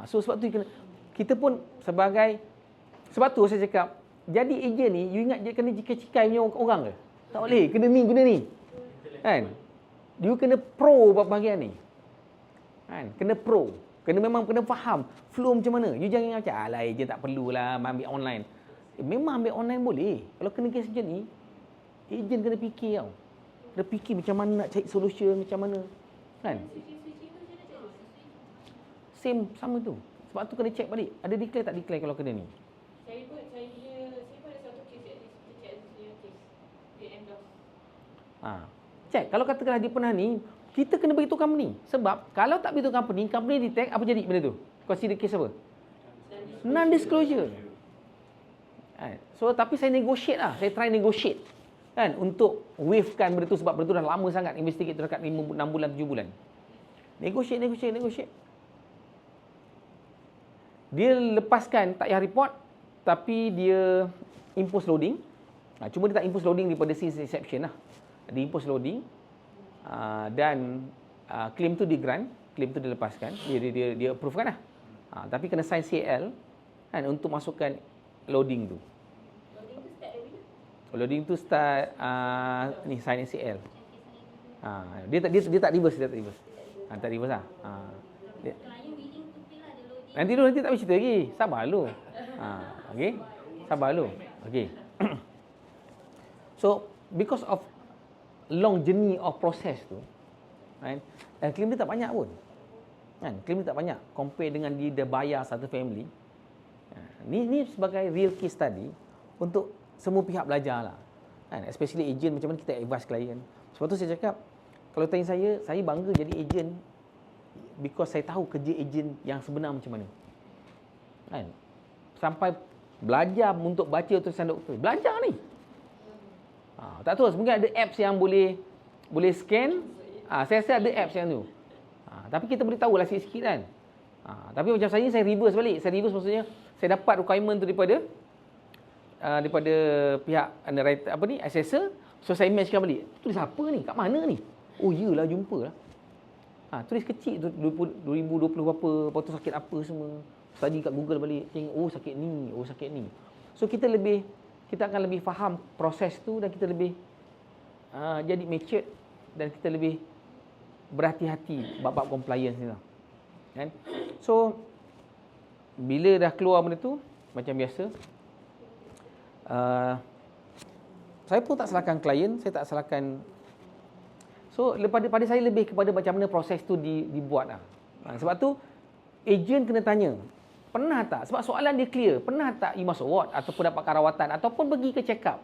So sebab tu kita pun sebab tu saya cakap, jadi ejen ni, you ingat dia kena cikai-cikai punya orang ke? Tak boleh, kena ni. Kan? You kena pro buat bahagian ni. Kan? Kena pro. Memang kena faham flow macam mana. You jangan macam, alah ejen tak perlulah ambil online. Memang ambil online boleh. Kalau kena kes macam ni, ejen kena fikir tau. Kena fikir macam mana nak cari solution, macam mana. Kan? Same, sama tu. Sebab tu kena check balik. Ada declare tak declare kalau kena ni. Saya pun ada satu kes at least, kes dia endorse. Check. Kalau katakanlah dia pernah ni, kita kena beritahu company. Sebab kalau tak beritahu company detect, apa jadi benda tu? Consider kes apa? Non-disclosure. So, tapi saya negotiate lah. Saya try negotiate. Kan? Untuk waivekan benda tu sebab benda tu dah lama sangat. Investigate tu dekat 6 bulan, 7 bulan. Negotiate. Dia lepaskan tak payah report, tapi dia impose loading. Cuma dia tak impose loading daripada since inception lah. Dia impose loading dan claim tu di-grant, claim tu dilepaskan, dia approve kan lah. Tapi kena sign CL kan untuk masukkan loading tu. Loading tu start ni sign CL. Dia tak reverse, Tak reverse lah. Nanti tak boleh cerita lagi. Sabar dulu. Okey. Sabar dulu. Okey. So, because of long journey of process tu, kan? Dan claim dia tak banyak pun. Kan? Claim dia tak banyak compare dengan dia dah bayar satu family. Ni sebagai real case study untuk semua pihak belajar lah. Kan? Especially agent, macam mana kita advise klien. Sebab tu saya cakap, kalau tanya saya bangga jadi agent because saya tahu kerja ejen yang sebenar macam mana. Kan? Sampai belajar untuk baca tulisan doktor. Belajar ni. Tak tahu, mungkin ada apps yang boleh scan. Saya rasa ada apps yang tu. Tapi kita boleh tahulah sikit-sikit kan. Tapi macam saya reverse balik. Saya reverse maksudnya, saya dapat requirement tu daripada pihak underwriter, assessor. So saya matchkan balik. Tulis apa ni? Kat mana ni? Oh iyalah, jumpa lah. Tulis kecil tu 2020 berapa, lepas tu sakit apa semua. Study kat Google balik, tengok sakit ni. So kita akan lebih faham proses tu dan kita lebih jadi matured dan kita lebih berhati-hati bab compliance ni lah. Kan? So bila dah keluar benda tu, macam biasa, saya pun tak salahkan klien, saya tak salahkan. So, pada saya lebih kepada macam mana proses tu dibuat lah. Sebab tu, ejen kena tanya, pernah tak? Sebab soalan dia clear, pernah tak you masuk ward ataupun dapatkan rawatan ataupun pergi ke check up?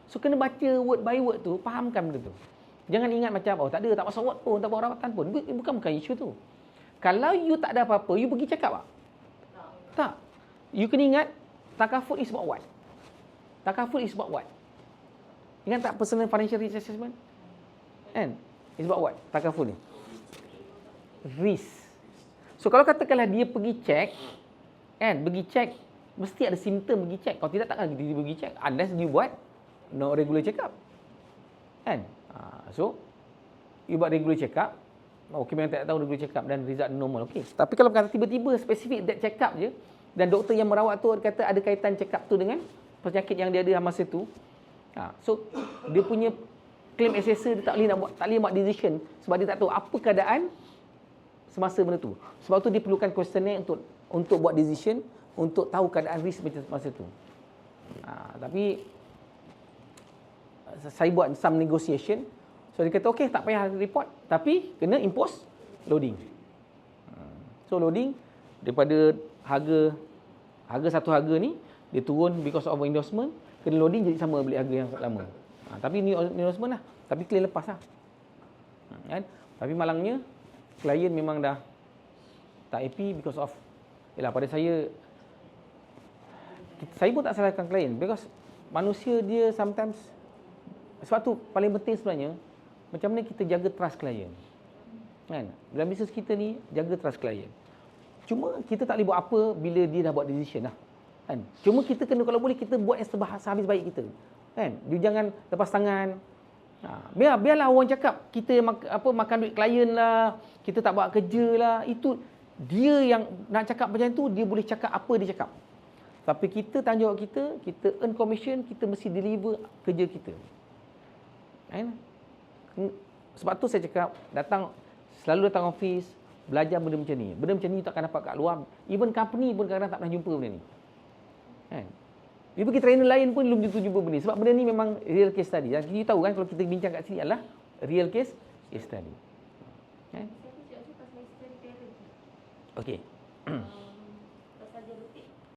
So, kena baca word by word tu, fahamkan benda tu. Jangan ingat macam, tak ada, tak masuk ward pun, tak buat rawatan pun. Bukan isu tu. Kalau you tak ada apa-apa, you pergi check up tak? Tak. You kena ingat, takaful is about what? Ingat tak personal financial risk assessment? Kan? It's about what? Takaful ni. Risk. So, kalau katakanlah dia pergi check, kan? Pergi check, mesti ada simptom pergi check. Kalau tidak, takkan dia pergi check. Unless dia buat no regular check up. Kan? So, you buat regular check up. Okay, memang tak tahu regular check up dan result normal. Okay. Tapi kalau kata tiba-tiba spesifik that check up je, dan doktor yang merawat tu kata ada kaitan check up tu dengan penyakit yang dia ada masa tu. So, dia punya claim assessor dia tak boleh buat decision sebab dia tak tahu apa keadaan semasa benda tu. Sebab tu dia perlukan questionnaire untuk buat decision, untuk tahu keadaan risk masa tu. Tapi saya buat some negotiation. So dia kata okey, tak payah report tapi kena impose loading. So loading daripada harga satu harga ni dia turun because of endorsement, kena loading jadi sama beli harga yang lama. Tapi ni endorsement lah. Tapi claim lepas lah. Kan? Tapi malangnya, klien memang dah tak happy because of, pada saya pun tak salahkan klien because manusia dia sometimes, sebab tu paling penting sebenarnya, macam mana kita jaga trust klien. Kan? Dalam bisnes kita ni, jaga trust klien. Cuma kita tak boleh buat apa bila dia dah buat decision lah. Kan? Cuma kita kena, kalau boleh, kita buat yang sehabis baik kita. Kan? Dia jangan lepas tangan. Biarlah orang cakap kita makan duit klien lah, kita tak buat kerja lah. Itu Dia yang nak cakap macam tu, dia boleh cakap apa dia cakap. Tapi kita, tanggungjawab kita, kita earn commission, kita mesti deliver kerja kita. Kan? Sebab tu saya cakap, selalu datang office, belajar benda macam ni. Benda macam ni tak akan dapat kat luar. Even company pun kadang-kadang tak pernah jumpa benda ni. Kan? Dia pergi trainer lain pun belum tentu jumpa benda ni. Sebab benda ni memang real case study. Dan kita tahu kan, kalau kita bincang kat sini adalah real case study. Kan? Saya cakap pasal history parent. Okey.